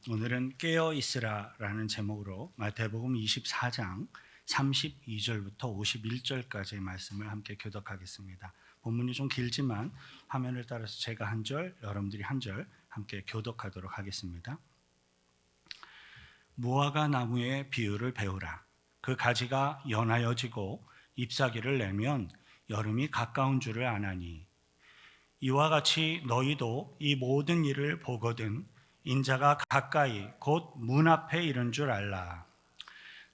오늘은 깨어 있으라라는 제목으로 마태복음 24장 32절부터 51절까지의 말씀을 함께 교독하겠습니다. 본문이 좀 길지만 화면을 따라서 제가 한 절, 여러분들이 한 절 함께 교독하도록 하겠습니다. 무화과 나무의 비유를 배우라. 그 가지가 연하여지고 잎사귀를 내면 여름이 가까운 줄을 아나니, 이와 같이 너희도 이 모든 일을 보거든 인자가 가까이 곧 문 앞에 이른 줄 알라.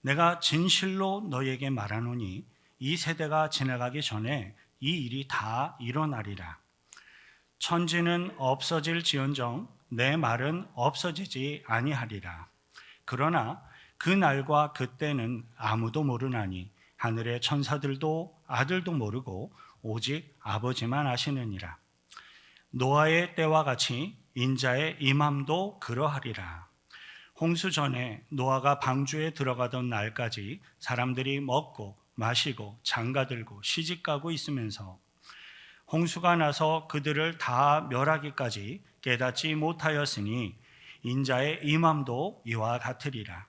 내가 진실로 너희에게 말하노니 이 세대가 지나가기 전에 이 일이 다 일어나리라. 천지는 없어질지언정 내 말은 없어지지 아니하리라. 그러나 그 날과 그 때는 아무도 모르나니 하늘의 천사들도 아들도 모르고 오직 아버지만 아시느니라. 노아의 때와 같이 인자의 임함도 그러하리라. 홍수 전에 노아가 방주에 들어가던 날까지 사람들이 먹고 마시고 장가들고 시집가고 있으면서 홍수가 나서 그들을 다 멸하기까지 깨닫지 못하였으니 인자의 임함도 이와 같으리라.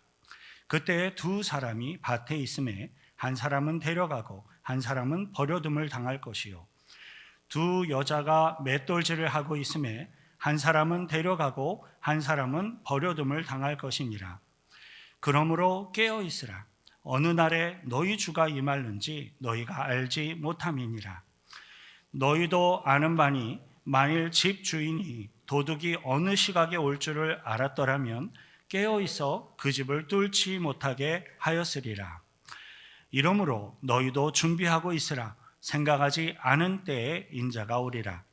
그때 두 사람이 밭에 있음에 한 사람은 데려가고 한 사람은 버려둠을 당할 것이요, 두 여자가 맷돌질을 하고 있음에 한 사람은 데려가고 한 사람은 버려둠을 당할 것이니라. 그러므로 깨어 있으라. 어느 날에 너희 주가 임할는지 너희가 알지 못함이니라. 너희도 아는 바니 만일 집 주인이 도둑이 어느 시각에 올 줄을 알았더라면 깨어 있어 그 집을 뚫지 못하게 하였으리라. 이러므로 너희도 준비하고 있으라. 생각하지 않은 때에 인자가 오리라.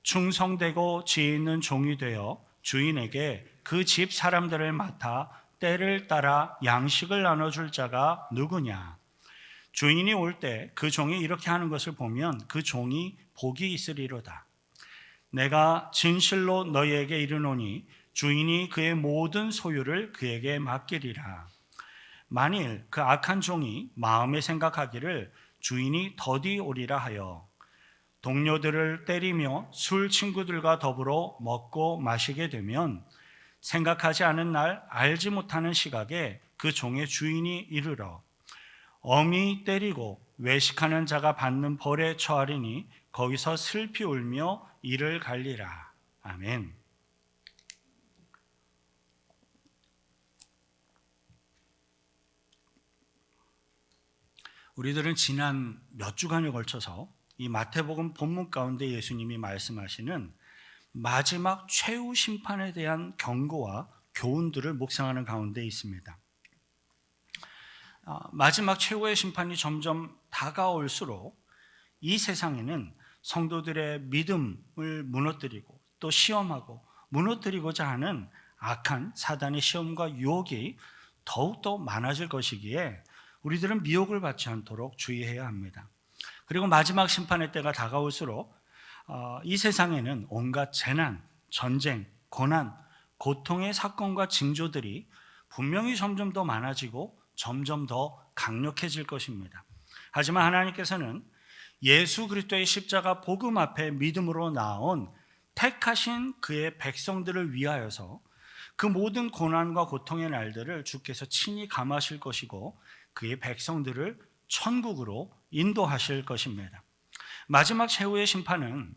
충성되고 지혜 있는 종이 되어 주인에게 그 집 사람들을 맡아 때를 따라 양식을 나눠줄 자가 누구냐? 주인이 올 때 그 종이 이렇게 하는 것을 보면 그 종이 복이 있으리로다. 내가 진실로 너희에게 이르노니 주인이 그의 모든 소유를 그에게 맡기리라. 만일 그 악한 종이 마음에 생각하기를 주인이 더디 오리라 하여 동료들을 때리며 술 친구들과 더불어 먹고 마시게 되면 생각하지 않은 날 알지 못하는 시각에 그 종의 주인이 이르러 엄히 때리고 외식하는 자가 받는 벌에 처하리니 거기서 슬피 울며 이를 갈리라. 아멘. 우리들은 지난 몇 주간에 걸쳐서 이 마태복음 본문 가운데 예수님이 말씀하시는 마지막 최후 심판에 대한 경고와 교훈들을 묵상하는 가운데 있습니다. 마지막 최후의 심판이 점점 다가올수록 이 세상에는 성도들의 믿음을 무너뜨리고 또 시험하고 무너뜨리고자 하는 악한 사단의 시험과 유혹이 더욱더 많아질 것이기에 우리들은 미혹을 받지 않도록 주의해야 합니다. 그리고 마지막 심판의 때가 다가올수록 이 세상에는 온갖 재난, 전쟁, 고난, 고통의 사건과 징조들이 분명히 점점 더 많아지고 점점 더 강력해질 것입니다. 하지만 하나님께서는 예수 그리스도의 십자가 복음 앞에 믿음으로 나온 택하신 그의 백성들을 위하여서 그 모든 고난과 고통의 날들을 주께서 친히 감하실 것이고 그의 백성들을 천국으로 인도하실 것입니다. 마지막 최후의 심판은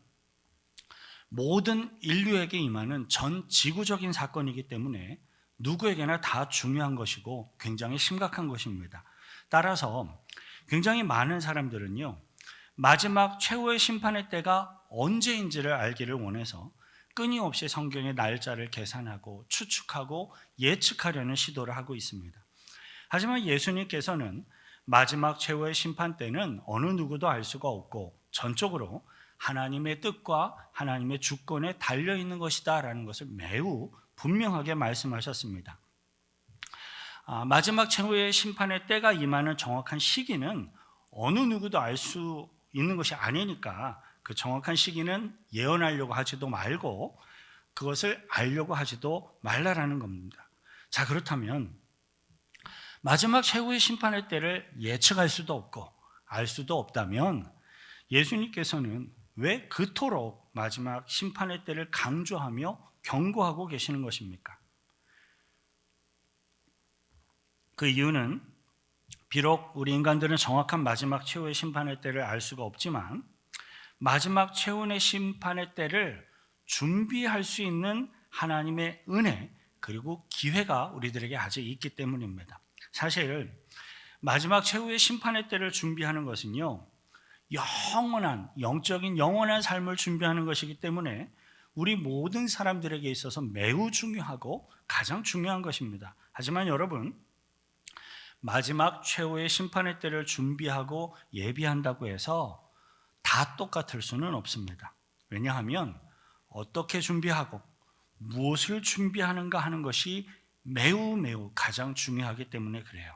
모든 인류에게 임하는 전 지구적인 사건이기 때문에 누구에게나 다 중요한 것이고 굉장히 심각한 것입니다. 따라서 굉장히 많은 사람들은요, 마지막 최후의 심판의 때가 언제인지를 알기를 원해서 끊임없이 성경의 날짜를 계산하고 추측하고 예측하려는 시도를 하고 있습니다. 하지만 예수님께서는 마지막 최후의 심판 때는 어느 누구도 알 수가 없고 전적으로 하나님의 뜻과 하나님의 주권에 달려있는 것이다 라는 것을 매우 분명하게 말씀하셨습니다. 마지막 최후의 심판의 때가 임하는 정확한 시기는 어느 누구도 알 수 있는 것이 아니니까 그 정확한 시기는 예언하려고 하지도 말고 그것을 알려고 하지도 말라라는 겁니다. 자, 그렇다면 마지막 최후의 심판의 때를 예측할 수도 없고 알 수도 없다면 예수님께서는 왜 그토록 마지막 심판의 때를 강조하며 경고하고 계시는 것입니까? 그 이유는 비록 우리 인간들은 정확한 마지막 최후의 심판의 때를 알 수가 없지만 마지막 최후의 심판의 때를 준비할 수 있는 하나님의 은혜 그리고 기회가 우리들에게 아직 있기 때문입니다. 사실 마지막 최후의 심판의 때를 준비하는 것은요, 영원한 영적인 영원한 삶을 준비하는 것이기 때문에 우리 모든 사람들에게 있어서 매우 중요하고 가장 중요한 것입니다. 하지만 여러분, 마지막 최후의 심판의 때를 준비하고 예비한다고 해서 다 똑같을 수는 없습니다. 왜냐하면 어떻게 준비하고 무엇을 준비하는가 하는 것이 매우 가장 중요하기 때문에 그래요.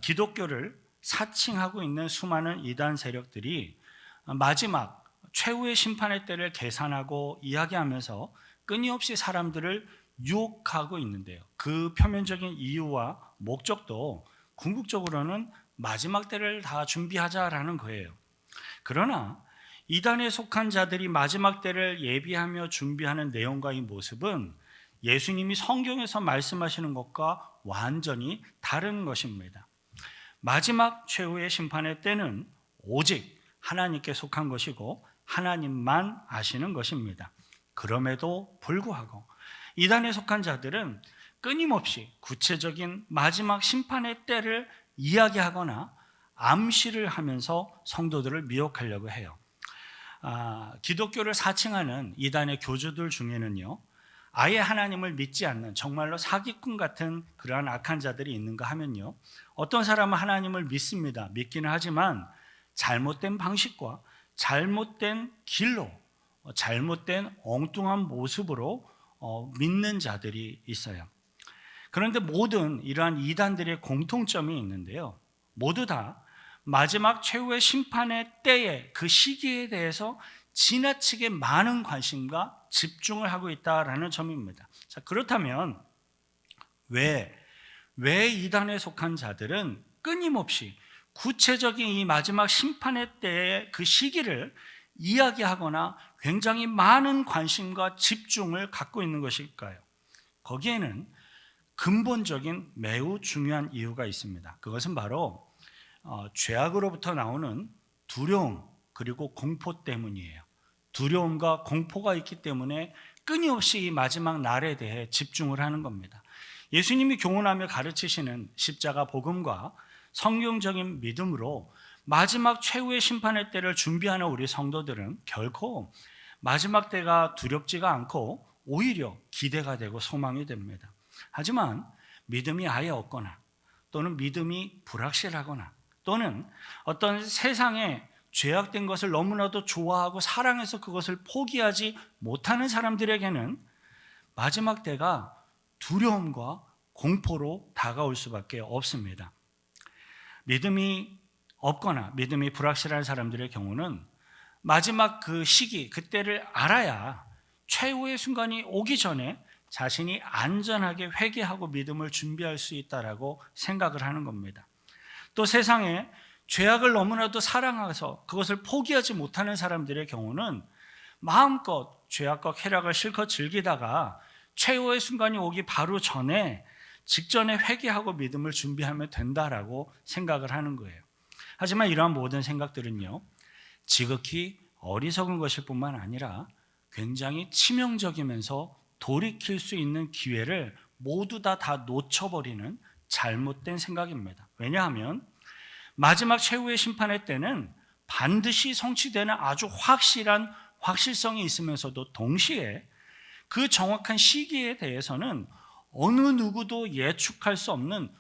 기독교를 사칭하고 있는 수많은 이단 세력들이 마지막 최후의 심판의 때를 계산하고 이야기하면서 끊임없이 사람들을 유혹하고 있는데요. 그 표면적인 이유와 목적도 궁극적으로는 마지막 때를 다 준비하자라는 거예요. 그러나 이단에 속한 자들이 마지막 때를 예비하며 준비하는 내용과 이 모습은 예수님이 성경에서 말씀하시는 것과 완전히 다른 것입니다. 마지막 최후의 심판의 때는 오직 하나님께 속한 것이고 하나님만 아시는 것입니다. 그럼에도 불구하고 이단에 속한 자들은 끊임없이 구체적인 마지막 심판의 때를 이야기하거나 암시를 하면서 성도들을 미혹하려고 해요. 기독교를 사칭하는 이단의 교주들 중에는요, 아예 하나님을 믿지 않는 정말로 사기꾼 같은 그러한 악한 자들이 있는가 하면요, 어떤 사람은 하나님을 믿습니다. 믿기는 하지만 잘못된 방식과 잘못된 길로 잘못된 엉뚱한 모습으로 믿는 자들이 있어요. 그런데 모든 이러한 이단들의 공통점이 있는데요, 모두 다 마지막 최후의 심판의 때에 그 시기에 대해서 지나치게 많은 관심과 집중을 하고 있다라는 점입니다. 자, 그렇다면 왜 이단에 속한 자들은 끊임없이 구체적인 이 마지막 심판의 때의 그 시기를 이야기하거나 굉장히 많은 관심과 집중을 갖고 있는 것일까요? 거기에는 근본적인 매우 중요한 이유가 있습니다. 그것은 바로 죄악으로부터 나오는 두려움 그리고 공포 때문이에요. 두려움과 공포가 있기 때문에 끊임없이 이 마지막 날에 대해 집중을 하는 겁니다. 예수님이 교훈하며 가르치시는 십자가 복음과 성경적인 믿음으로 마지막 최후의 심판의 때를 준비하는 우리 성도들은 결코 마지막 때가 두렵지가 않고 오히려 기대가 되고 소망이 됩니다. 하지만 믿음이 아예 없거나 또는 믿음이 불확실하거나 또는 어떤 세상에 죄악된 것을 너무나도 좋아하고 사랑해서 그것을 포기하지 못하는 사람들에게는 마지막 때가 두려움과 공포로 다가올 수밖에 없습니다. 믿음이 없거나 믿음이 불확실한 사람들의 경우는 마지막 그 시기, 그때를 알아야 최후의 순간이 오기 전에 자신이 안전하게 회개하고 믿음을 준비할 수 있다라고 생각을 하는 겁니다. 또 세상에 죄악을 너무나도 사랑해서 그것을 포기하지 못하는 사람들의 경우는 마음껏 죄악과 쾌락을 실컷 즐기다가 최후의 순간이 오기 바로 전에 직전에 회개하고 믿음을 준비하면 된다라고 생각을 하는 거예요. 하지만 이러한 모든 생각들은요, 지극히 어리석은 것일 뿐만 아니라 굉장히 치명적이면서 돌이킬 수 있는 기회를 모두 다 놓쳐버리는 잘못된 생각입니다. 왜냐하면 마지막 최후의 심판의 때는 반드시 성취되는 아주 확실한 확실성이 있으면서도 동시에 그 정확한 시기에 대해서는 어느 누구도 예측할 수 없는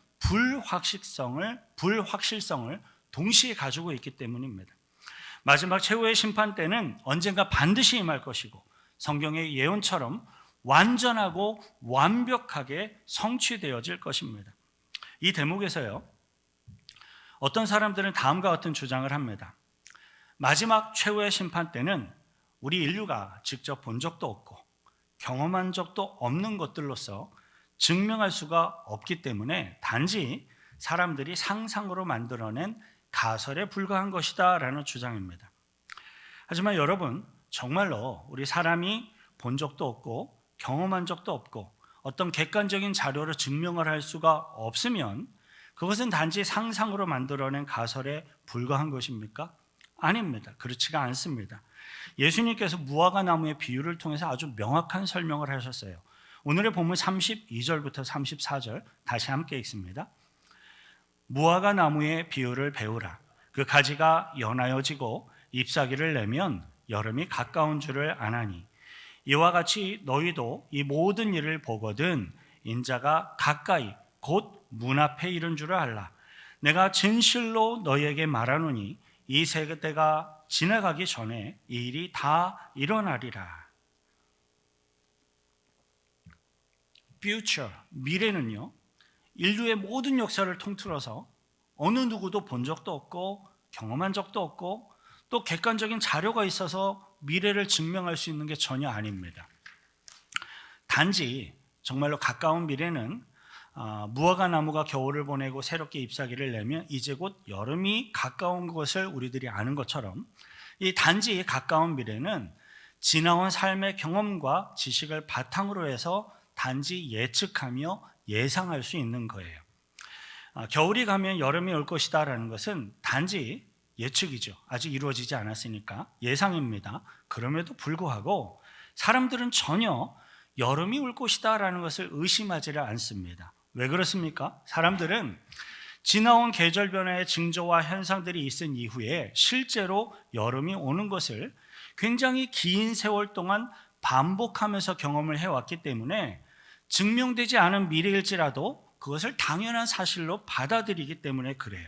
불확실성을 동시에 가지고 있기 때문입니다. 마지막 최후의 심판 때는 언젠가 반드시 임할 것이고 성경의 예언처럼 완전하고 완벽하게 성취되어질 것입니다. 이 대목에서요, 어떤 사람들은 다음과 같은 주장을 합니다. 마지막 최후의 심판 때는 우리 인류가 직접 본 적도 없고 경험한 적도 없는 것들로서 증명할 수가 없기 때문에 단지 사람들이 상상으로 만들어낸 가설에 불과한 것이다 라는 주장입니다. 하지만 여러분, 정말로 우리 사람이 본 적도 없고 경험한 적도 없고 어떤 객관적인 자료로 증명을 할 수가 없으면 그것은 단지 상상으로 만들어낸 가설에 불과한 것입니까? 아닙니다. 그렇지가 않습니다. 예수님께서 무화과 나무의 비유를 통해서 아주 명확한 설명을 하셨어요. 오늘의 본문 32절부터 34절 다시 함께 읽습니다. 무화과 나무의 비유를 배우라. 그 가지가 연하여지고 잎사귀를 내면 여름이 가까운 줄을 아나니 이와 같이 너희도 이 모든 일을 보거든 인자가 가까이 곧 문 앞에 이른 줄을 알라. 내가 진실로 너희에게 말하노니 이 세대가 지나가기 전에 이 일이 다 일어나리라. future, 미래는요, 인류의 모든 역사를 통틀어서 어느 누구도 본 적도 없고 경험한 적도 없고 또 객관적인 자료가 있어서 미래를 증명할 수 있는 게 전혀 아닙니다. 단지 정말로 가까운 미래는 무화과 나무가 겨울을 보내고 새롭게 잎사귀를 내면 이제 곧 여름이 가까운 것을 우리들이 아는 것처럼 이 단지 가까운 미래는 지나온 삶의 경험과 지식을 바탕으로 해서 단지 예측하며 예상할 수 있는 거예요. 겨울이 가면 여름이 올 것이다라는 것은 단지 예측이죠. 아직 이루어지지 않았으니까 예상입니다. 그럼에도 불구하고 사람들은 전혀 여름이 올 것이다라는 것을 의심하지를 않습니다. 왜 그렇습니까? 사람들은 지나온 계절 변화의 징조와 현상들이 있은 이후에 실제로 여름이 오는 것을 굉장히 긴 세월 동안 반복하면서 경험을 해왔기 때문에 증명되지 않은 미래일지라도 그것을 당연한 사실로 받아들이기 때문에 그래요.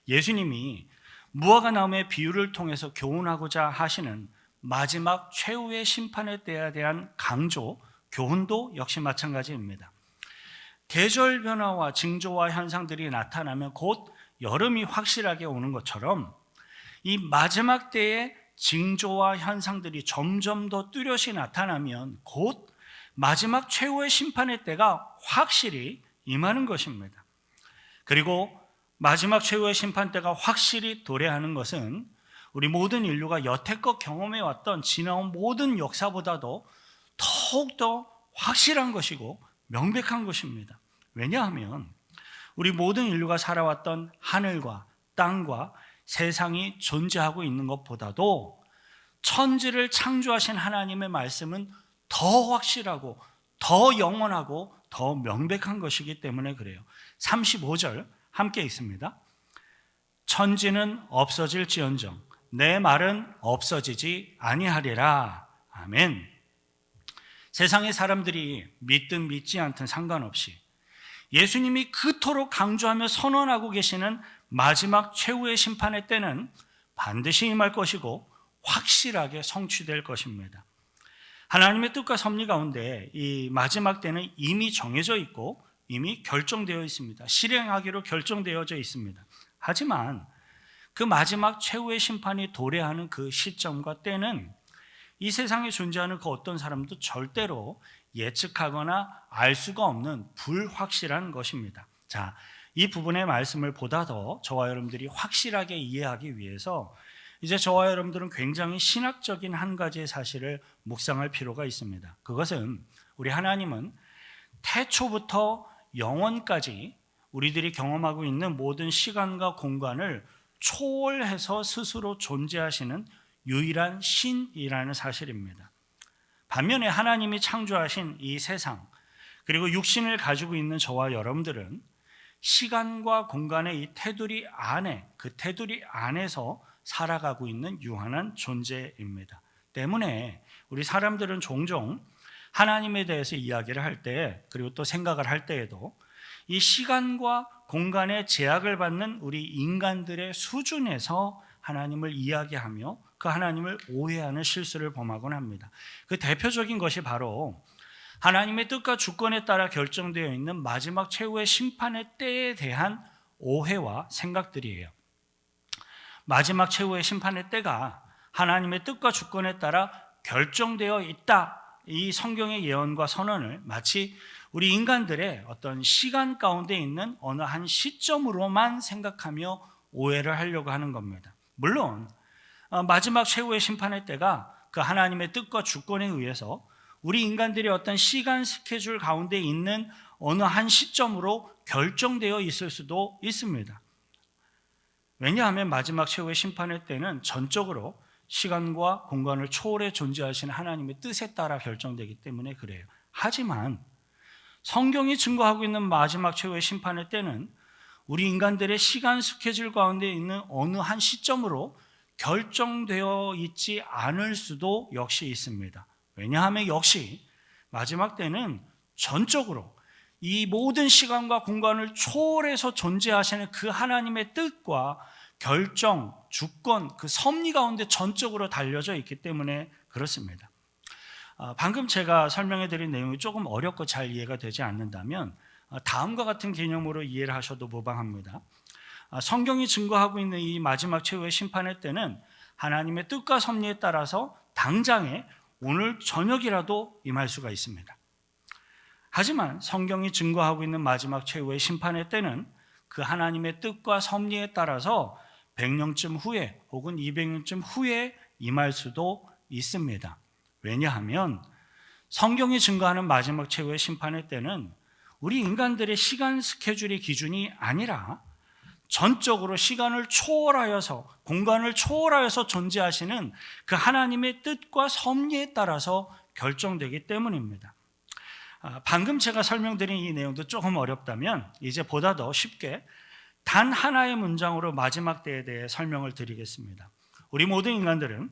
예수님이 무화과 나무의 비유를 통해서 교훈하고자 하시는 마지막 최후의 심판의 때에 대한 강조, 교훈도 역시 마찬가지입니다. 계절 변화와 징조와 현상들이 나타나면 곧 여름이 확실하게 오는 것처럼 이 마지막 때의 징조와 현상들이 점점 더 뚜렷이 나타나면 곧 마지막 최후의 심판의 때가 확실히 임하는 것입니다. 그리고 마지막 최후의 심판 때가 확실히 도래하는 것은 우리 모든 인류가 여태껏 경험해왔던 지나온 모든 역사보다도 더욱더 확실한 것이고 명백한 것입니다. 왜냐하면 우리 모든 인류가 살아왔던 하늘과 땅과 세상이 존재하고 있는 것보다도 천지를 창조하신 하나님의 말씀은 더 확실하고 더 영원하고 더 명백한 것이기 때문에 그래요. 35절 함께 읽습니다. 천지는 없어질지언정 내 말은 없어지지 아니하리라. 아멘. 세상의 사람들이 믿든 믿지 않든 상관없이 예수님이 그토록 강조하며 선언하고 계시는 마지막 최후의 심판의 때는 반드시 임할 것이고 확실하게 성취될 것입니다. 하나님의 뜻과 섭리 가운데 이 마지막 때는 이미 정해져 있고 이미 결정되어 있습니다. 실행하기로 결정되어져 있습니다. 하지만 그 마지막 최후의 심판이 도래하는 그 시점과 때는 이 세상에 존재하는 그 어떤 사람도 절대로 예측하거나 알 수가 없는 불확실한 것입니다. 자, 이 부분의 말씀을 보다 더 저와 여러분들이 확실하게 이해하기 위해서 이제 저와 여러분들은 굉장히 신학적인 한 가지의 사실을 묵상할 필요가 있습니다. 그것은 우리 하나님은 태초부터 영원까지 우리들이 경험하고 있는 모든 시간과 공간을 초월해서 스스로 존재하시는 유일한 신이라는 사실입니다. 반면에 하나님이 창조하신 이 세상 그리고 육신을 가지고 있는 저와 여러분들은 시간과 공간의 이 테두리 안에 그 테두리 안에서 살아가고 있는 유한한 존재입니다. 때문에 우리 사람들은 종종 하나님에 대해서 이야기를 할 때 그리고 또 생각을 할 때에도 이 시간과 공간의 제약을 받는 우리 인간들의 수준에서 하나님을 이야기하며 그 하나님을 오해하는 실수를 범하곤 합니다. 그 대표적인 것이 바로 하나님의 뜻과 주권에 따라 결정되어 있는 마지막 최후의 심판의 때에 대한 오해와 생각들이에요. 마지막 최후의 심판의 때가 하나님의 뜻과 주권에 따라 결정되어 있다. 이 성경의 예언과 선언을 마치 우리 인간들의 어떤 시간 가운데 있는 어느 한 시점으로만 생각하며 오해를 하려고 하는 겁니다. 물론 마지막 최후의 심판의 때가 그 하나님의 뜻과 주권에 의해서 우리 인간들의 어떤 시간 스케줄 가운데 있는 어느 한 시점으로 결정되어 있을 수도 있습니다. 왜냐하면 마지막 최후의 심판의 때는 전적으로 시간과 공간을 초월해 존재하시는 하나님의 뜻에 따라 결정되기 때문에 그래요. 하지만 성경이 증거하고 있는 마지막 최후의 심판의 때는 우리 인간들의 시간 스케줄 가운데 있는 어느 한 시점으로 결정되어 있지 않을 수도 역시 있습니다. 왜냐하면 역시 마지막 때는 전적으로 이 모든 시간과 공간을 초월해서 존재하시는 그 하나님의 뜻과 결정, 주권, 그 섭리 가운데 전적으로 달려져 있기 때문에 그렇습니다. 방금 제가 설명해 드린 내용이 조금 어렵고 잘 이해가 되지 않는다면 다음과 같은 개념으로 이해를 하셔도 무방합니다. 성경이 증거하고 있는 이 마지막 최후의 심판의 때는 하나님의 뜻과 섭리에 따라서 당장에 오늘 저녁이라도 임할 수가 있습니다. 하지만 성경이 증거하고 있는 마지막 최후의 심판의 때는 그 하나님의 뜻과 섭리에 따라서 100년쯤 후에 혹은 200년쯤 후에 임할 수도 있습니다. 왜냐하면 성경이 증거하는 마지막 최후의 심판의 때는 우리 인간들의 시간 스케줄의 기준이 아니라 전적으로 시간을 초월하여서 공간을 초월하여서 존재하시는 그 하나님의 뜻과 섭리에 따라서 결정되기 때문입니다. 방금 제가 설명드린 이 내용도 조금 어렵다면 이제 보다 더 쉽게 단 하나의 문장으로 마지막 때에 대해 설명을 드리겠습니다. 우리 모든 인간들은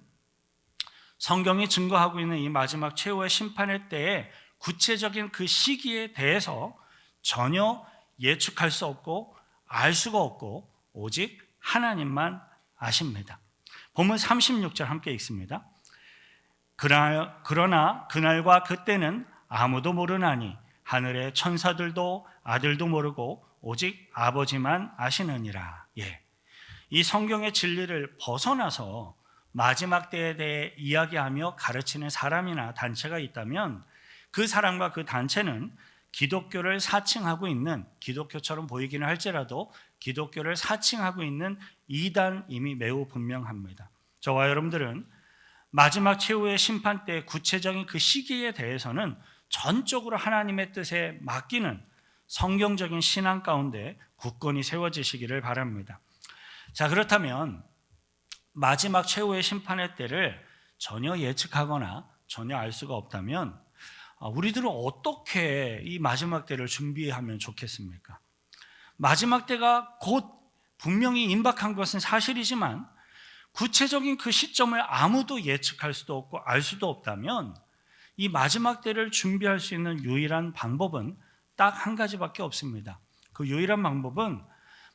성경이 증거하고 있는 이 마지막 최후의 심판의 때에 구체적인 그 시기에 대해서 전혀 예측할 수 없고 알 수가 없고 오직 하나님만 아십니다. 본문 36절 함께 읽습니다. 그러나 그날과 그때는 아무도 모르나니 하늘의 천사들도 아들도 모르고 오직 아버지만 아시느니라. 이 성경의 진리를 벗어나서 마지막 때에 대해 이야기하며 가르치는 사람이나 단체가 있다면 그 사람과 그 단체는 기독교를 사칭하고 있는, 기독교처럼 보이기는 할지라도 기독교를 사칭하고 있는 이단임이 매우 분명합니다. 저와 여러분들은 마지막 최후의 심판 때의 구체적인 그 시기에 대해서는 전적으로 하나님의 뜻에 맡기는 성경적인 신앙 가운데 굳건히 세워지시기를 바랍니다. 자, 그렇다면 마지막 최후의 심판의 때를 전혀 예측하거나 전혀 알 수가 없다면 우리들은 어떻게 이 마지막 때를 준비하면 좋겠습니까? 마지막 때가 곧 분명히 임박한 것은 사실이지만 구체적인 그 시점을 아무도 예측할 수도 없고 알 수도 없다면 이 마지막 때를 준비할 수 있는 유일한 방법은 딱 한 가지밖에 없습니다. 그 유일한 방법은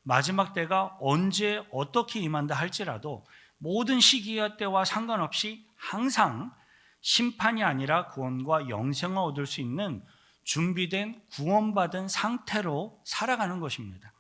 마지막 때가 언제 어떻게 임한다 할지라도 모든 시기와 때와 상관없이 항상 심판이 아니라 구원과 영생을 얻을 수 있는 준비된 구원받은 상태로 살아가는 것입니다.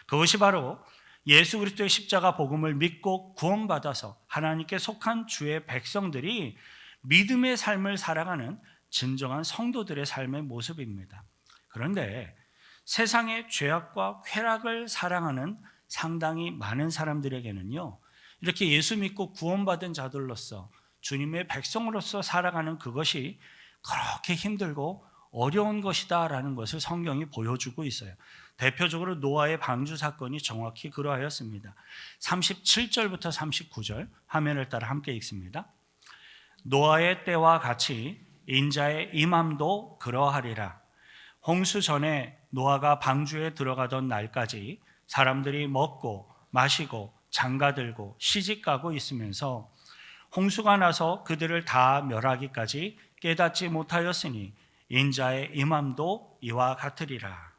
그것이 바로 예수 그리스도의 십자가 복음을 믿고 구원받아서 하나님께 속한 주의 백성들이 믿음의 삶을 살아가는 진정한 성도들의 삶의 모습입니다. 그런데 세상의 죄악과 쾌락을 사랑하는 상당히 많은 사람들에게는요, 이렇게 예수 믿고 구원받은 자들로서 주님의 백성으로서 살아가는 그것이 그렇게 힘들고 어려운 것이다라는 것을 성경이 보여주고 있어요. 대표적으로 노아의 방주 사건이 정확히 그러하였습니다. 37절부터 39절 화면을 따라 함께 읽습니다. 노아의 때와 같이 인자의 임함도 그러하리라. 홍수 전에 노아가 방주에 들어가던 날까지 사람들이 먹고 마시고 장가들고 시집가고 있으면서 홍수가 나서 그들을 다 멸하기까지 깨닫지 못하였으니 인자의 임함도 이와 같으리라.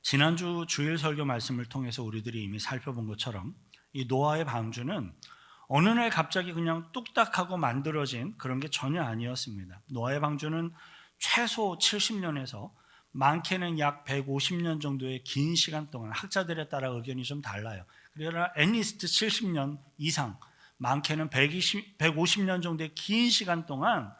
지난주 주일 설교 말씀을 통해서 우리들이 이미 살펴본 것처럼 이 노아의 방주는 어느 날 갑자기 그냥 뚝딱하고 만들어진 그런 게 전혀 아니었습니다. 노아의 방주는 최소 70년에서 많게는 약 150년 정도의 긴 시간 동안, 학자들에 따라 의견이 좀 달라요. 그러나 애니스트 70년 이상, 많게는 150년 정도의 긴 시간 동안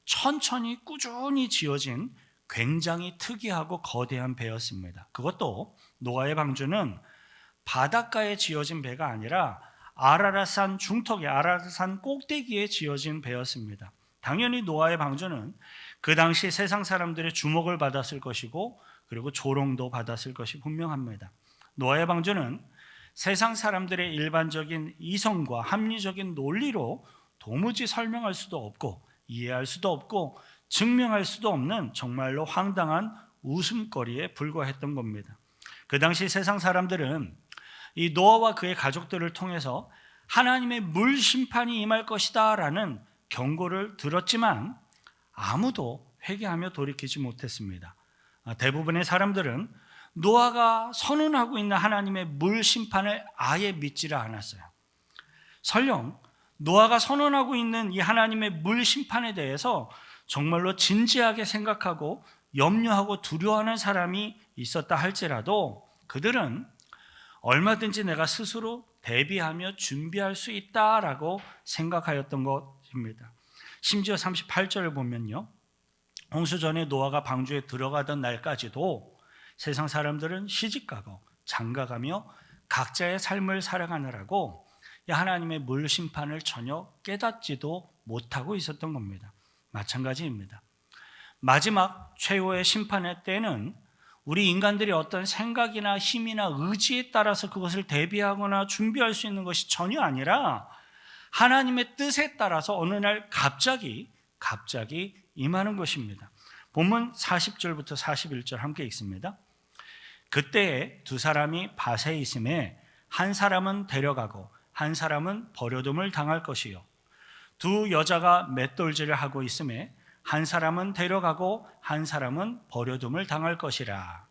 천천히 꾸준히 지어진 굉장히 특이하고 거대한 배였습니다. 그것도 노아의 방주는 바닷가에 지어진 배가 아니라 아라랏산 중턱에 아라랏산 꼭대기에 지어진 배였습니다. 당연히 노아의 방주는 그 당시 세상 사람들의 주목을 받았을 것이고 그리고 조롱도 받았을 것이 분명합니다. 노아의 방주는 세상 사람들의 일반적인 이성과 합리적인 논리로 도무지 설명할 수도 없고 이해할 수도 없고 증명할 수도 없는 정말로 황당한 웃음거리에 불과했던 겁니다. 그 당시 세상 사람들은 이 노아와 그의 가족들을 통해서 하나님의 물 심판이 임할 것이다 라는 경고를 들었지만 아무도 회개하며 돌이키지 못했습니다. 대부분의 사람들은 노아가 선언하고 있는 하나님의 물 심판을 아예 믿지를 않았어요. 설령 노아가 선언하고 있는 이 하나님의 물 심판에 대해서 정말로 진지하게 생각하고 염려하고 두려워하는 사람이 있었다 할지라도 그들은 얼마든지 내가 스스로 대비하며 준비할 수 있다라고 생각하였던 것입니다. 심지어 38절을 보면요, 홍수 전에 노아가 방주에 들어가던 날까지도 세상 사람들은 시집가고 장가가며 각자의 삶을 살아가느라고 하나님의 물 심판을 전혀 깨닫지도 못하고 있었던 겁니다. 마찬가지입니다. 마지막 최후의 심판의 때는 우리 인간들이 어떤 생각이나 힘이나 의지에 따라서 그것을 대비하거나 준비할 수 있는 것이 전혀 아니라 하나님의 뜻에 따라서 어느 날 갑자기 임하는 것입니다. 본문 40절부터 41절 함께 읽습니다. 그때에 두 사람이 밭에 있음에 한 사람은 데려가고 한 사람은 버려둠을 당할 것이요, 두 여자가 맷돌질을 하고 있음에 한 사람은 데려가고 한 사람은 버려둠을 당할 것이라.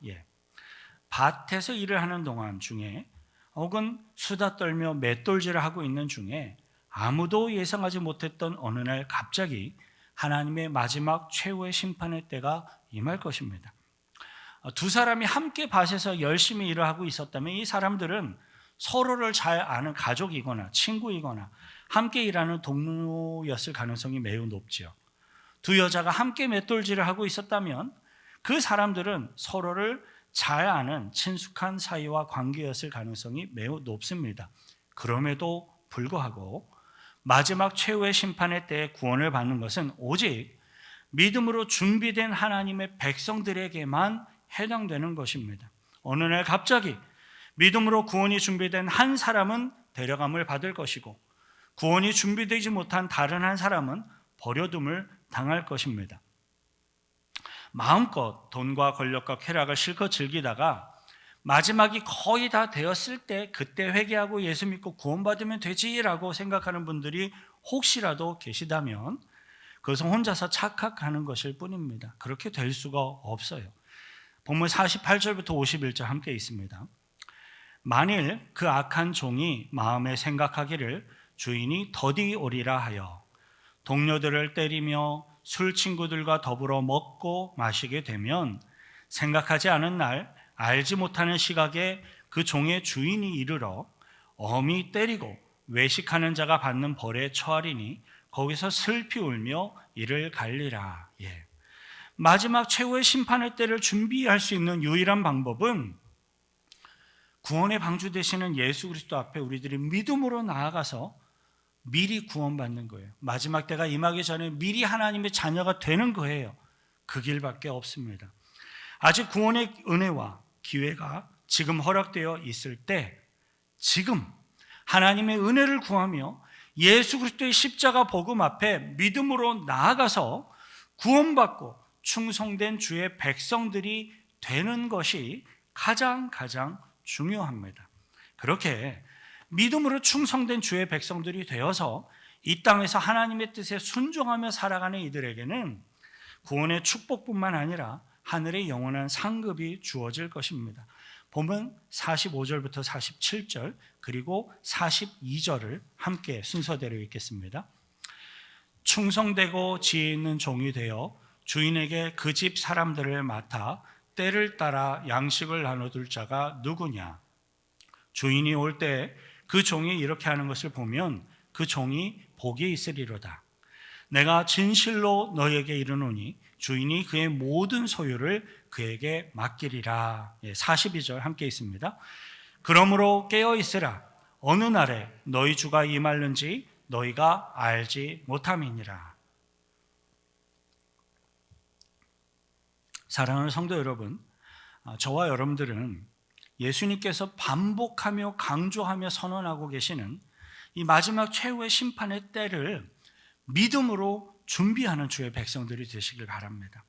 밭에서 일을 하는 동안 중에 혹은 수다 떨며 맷돌질을 하고 있는 중에 아무도 예상하지 못했던 어느 날 갑자기 하나님의 마지막 최후의 심판의 때가 임할 것입니다. 두 사람이 함께 밭에서 열심히 일을 하고 있었다면 이 사람들은 서로를 잘 아는 가족이거나 친구이거나 함께 일하는 동료였을 가능성이 매우 높지요. 두 여자가 함께 맷돌질을 하고 있었다면 그 사람들은 서로를 잘 아는 친숙한 사이와 관계였을 가능성이 매우 높습니다. 그럼에도 불구하고 마지막 최후의 심판의 때에 구원을 받는 것은 오직 믿음으로 준비된 하나님의 백성들에게만 해당되는 것입니다. 어느 날 갑자기 믿음으로 구원이 준비된 한 사람은 데려감을 받을 것이고 구원이 준비되지 못한 다른 한 사람은 버려둠을 당할 것입니다. 마음껏 돈과 권력과 쾌락을 실컷 즐기다가 마지막이 거의 다 되었을 때 그때 회개하고 예수 믿고 구원받으면 되지라고 생각하는 분들이 혹시라도 계시다면 그것은 혼자서 착각하는 것일 뿐입니다. 그렇게 될 수가 없어요. 본문 48절부터 51절 함께 있습니다. 만일 그 악한 종이 마음에 생각하기를 주인이 더디 오리라 하여 동료들을 때리며 술 친구들과 더불어 먹고 마시게 되면 생각하지 않은 날 알지 못하는 시각에 그 종의 주인이 이르러 엄히 때리고 외식하는 자가 받는 벌에 처하리니 거기서 슬피 울며 이를 갈리라. 마지막 최후의 심판의 때를 준비할 수 있는 유일한 방법은 구원의 방주 되시는 예수 그리스도 앞에 우리들이 믿음으로 나아가서 미리 구원받는 거예요. 마지막 때가 임하기 전에 미리 하나님의 자녀가 되는 거예요. 그 길밖에 없습니다. 아직 구원의 은혜와 기회가 지금 허락되어 있을 때 지금 하나님의 은혜를 구하며 예수 그리스도의 십자가 복음 앞에 믿음으로 나아가서 구원받고 충성된 주의 백성들이 되는 것이 가장 중요합니다. 그렇게 믿음으로 충성된 주의 백성들이 되어서 이 땅에서 하나님의 뜻에 순종하며 살아가는 이들에게는 구원의 축복뿐만 아니라 하늘의 영원한 상급이 주어질 것입니다. 보면 45절부터 47절 그리고 42절을 함께 순서대로 읽겠습니다. 충성되고 지혜 있는 종이 되어 주인에게 그 집 사람들을 맡아 때를 따라 양식을 나눠둘 자가 누구냐? 주인이 올 때 그 종이 이렇게 하는 것을 보면 그 종이 복이 있으리로다. 내가 진실로 너에게 이르노니 주인이 그의 모든 소유를 그에게 맡기리라. 42절 함께 있습니다. 그러므로 깨어 있으라. 어느 날에 너희 주가 임하는지 너희가 알지 못함이니라. 사랑하는 성도 여러분, 저와 여러분들은 예수님께서 반복하며 강조하며 선언하고 계시는 이 마지막 최후의 심판의 때를 믿음으로 준비하는 주의 백성들이 되시길 바랍니다.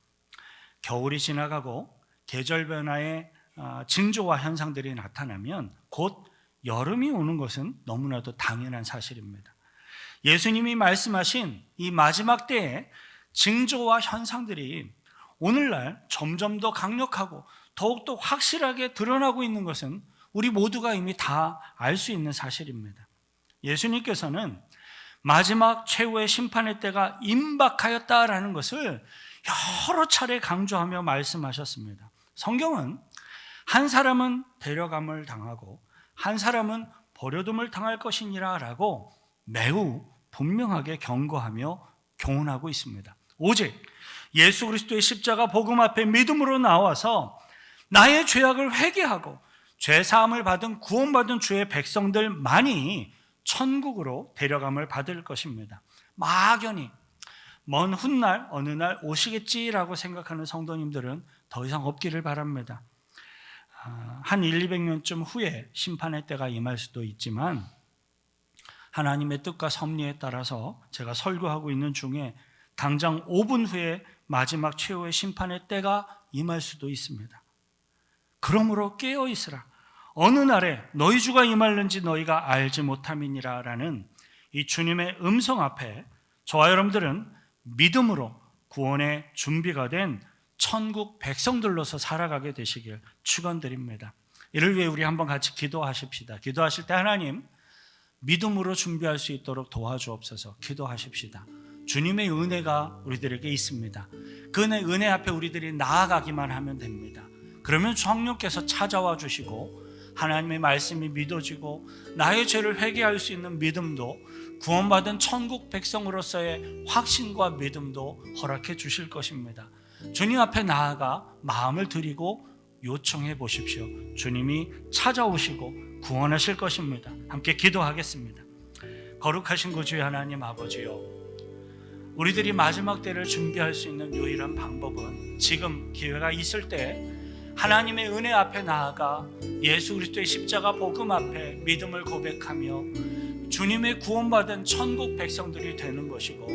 겨울이 지나가고 계절 변화의 징조와 현상들이 나타나면 곧 여름이 오는 것은 너무나도 당연한 사실입니다. 예수님이 말씀하신 이 마지막 때의 징조와 현상들이 오늘날 점점 더 강력하고 더욱더 확실하게 드러나고 있는 것은 우리 모두가 이미 다 알 수 있는 사실입니다. 예수님께서는 마지막 최후의 심판의 때가 임박하였다라는 것을 여러 차례 강조하며 말씀하셨습니다. 성경은 한 사람은 데려감을 당하고 한 사람은 버려둠을 당할 것이니라 라고 매우 분명하게 경고하며 교훈하고 있습니다. 오직 예수 그리스도의 십자가 복음 앞에 믿음으로 나와서 나의 죄악을 회개하고 죄사함을 받은 구원받은 주의 백성들만이 천국으로 데려감을 받을 것입니다. 막연히 먼 훗날 어느 날 오시겠지라고 생각하는 성도님들은 더 이상 없기를 바랍니다. 한 200년쯤 후에 심판의 때가 임할 수도 있지만 하나님의 뜻과 섭리에 따라서 제가 설교하고 있는 중에 당장 5분 후에 마지막 최후의 심판의 때가 임할 수도 있습니다. 그러므로 깨어 있으라. 어느 날에 너희 주가 임하는지 너희가 알지 못함이니라 라는 이 주님의 음성 앞에 저와 여러분들은 믿음으로 구원의 준비가 된 천국 백성들로서 살아가게 되시길 축원드립니다. 이를 위해 우리 한번 같이 기도하십시다. 기도하실 때 하나님 믿음으로 준비할 수 있도록 도와주옵소서. 기도하십시다. 주님의 은혜가 우리들에게 있습니다. 그 은혜 앞에 우리들이 나아가기만 하면 됩니다. 그러면 성령께서 찾아와 주시고 하나님의 말씀이 믿어지고 나의 죄를 회개할 수 있는 믿음도 구원받은 천국 백성으로서의 확신과 믿음도 허락해 주실 것입니다. 주님 앞에 나아가 마음을 드리고 요청해 보십시오. 주님이 찾아오시고 구원하실 것입니다. 함께 기도하겠습니다. 거룩하신 구주의 하나님 아버지요, 우리들이 마지막 때를 준비할 수 있는 유일한 방법은 지금 기회가 있을 때 하나님의 은혜 앞에 나아가 예수 그리스도의 십자가 복음 앞에 믿음을 고백하며 주님의 구원받은 천국 백성들이 되는 것이고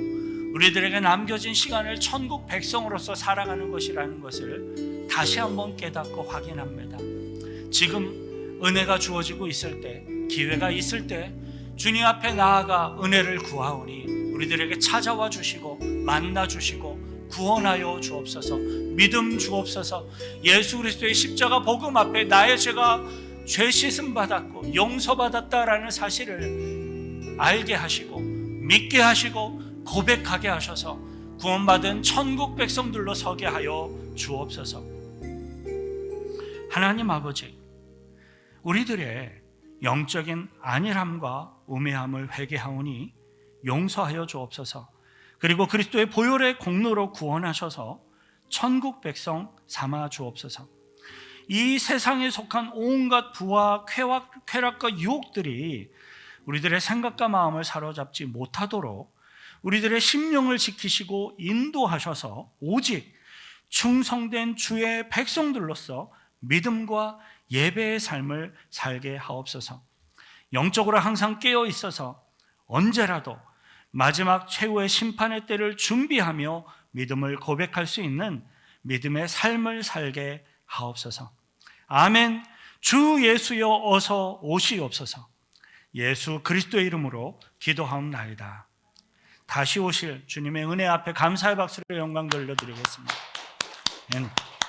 우리들에게 남겨진 시간을 천국 백성으로서 살아가는 것이라는 것을 다시 한번 깨닫고 확인합니다. 지금 은혜가 주어지고 있을 때, 기회가 있을 때 주님 앞에 나아가 은혜를 구하오니 우리들에게 찾아와 주시고 만나 주시고 구원하여 주옵소서. 믿음 주옵소서. 예수 그리스도의 십자가 복음 앞에 나의 죄가 죄 씻음 받았고 용서받았다라는 사실을 알게 하시고 믿게 하시고 고백하게 하셔서 구원받은 천국 백성들로 서게 하여 주옵소서. 하나님 아버지, 우리들의 영적인 안일함과 우매함을 회개하오니 용서하여 주옵소서. 그리고 그리스도의 보혈의 공로로 구원하셔서 천국 백성 삼아 주옵소서. 이 세상에 속한 온갖 부와 쾌락과 유혹들이 우리들의 생각과 마음을 사로잡지 못하도록 우리들의 심령을 지키시고 인도하셔서 오직 충성된 주의 백성들로서 믿음과 예배의 삶을 살게 하옵소서. 영적으로 항상 깨어 있어서 언제라도 마지막 최후의 심판의 때를 준비하며 믿음을 고백할 수 있는 믿음의 삶을 살게 하옵소서. 아멘. 주 예수여 어서 오시옵소서. 예수 그리스도의 이름으로 기도하옵나이다. 다시 오실 주님의 은혜 앞에 감사의 박수로 영광 돌려드리겠습니다. 아멘.